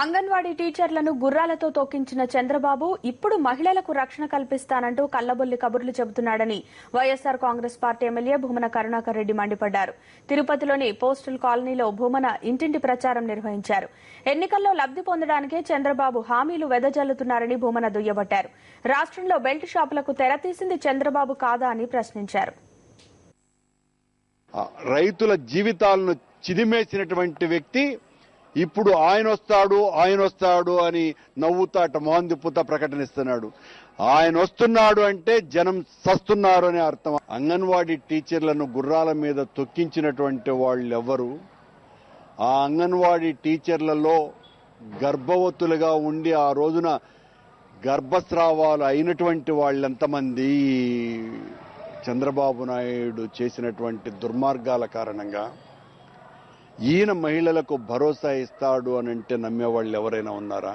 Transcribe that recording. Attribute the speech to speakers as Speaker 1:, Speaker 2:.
Speaker 1: అంగన్వాడీ టీచర్లను గుర్రాలతో తొక్కించిన చంద్రబాబు ఇప్పుడు మహిళలకు రక్షణ కల్పిస్తానంటూ కల్లబొల్లి కబుర్లు చెబుతున్నాడని వైఎస్సార్ కాంగ్రెస్ పార్టీ ఎమ్మెల్యే భూమన కరుణాకర్ రెడ్డి మండిపడ్డారు. తిరుపతిలోని పోస్టల్ కాలనీలో భూమన ఇంటింటి ప్రచారం నిర్వహించారు. ఎన్నికల్లో లబ్ది పొందడానికే చంద్రబాబు హామీలు వెదజల్లుతున్నారని భూమన దుయ్యబట్టారు. రాష్ట్రంలో బెల్ట్ షాపులకు తెరతీసింది చంద్రబాబు కాదా అని ప్రశ్నించారు.
Speaker 2: రైతుల జీవితాలను చిదిమేసినటువంటి వ్యక్తి ఇప్పుడు ఆయన వస్తాడు అని నవ్వుతాట మొహం తిప్పుతా ప్రకటనిస్తున్నాడు. ఆయన వస్తున్నాడు అంటే జనం సస్తున్నారు అనే అర్థం. అంగన్వాడీ టీచర్లను గుర్రాల మీద తొక్కించినటువంటి వాళ్ళెవరు? ఆ అంగన్వాడీ టీచర్లలో గర్భవతులుగా ఉండి ఆ రోజున గర్భస్రావాలు అయినటువంటి వాళ్ళెంతమంది? చంద్రబాబు నాయుడు చేసినటువంటి దుర్మార్గాల కారణంగా ఈయన మహిళలకు భరోసా ఇస్తాడు అని అంటే నమ్మేవాళ్ళు ఎవరైనా ఉన్నారా?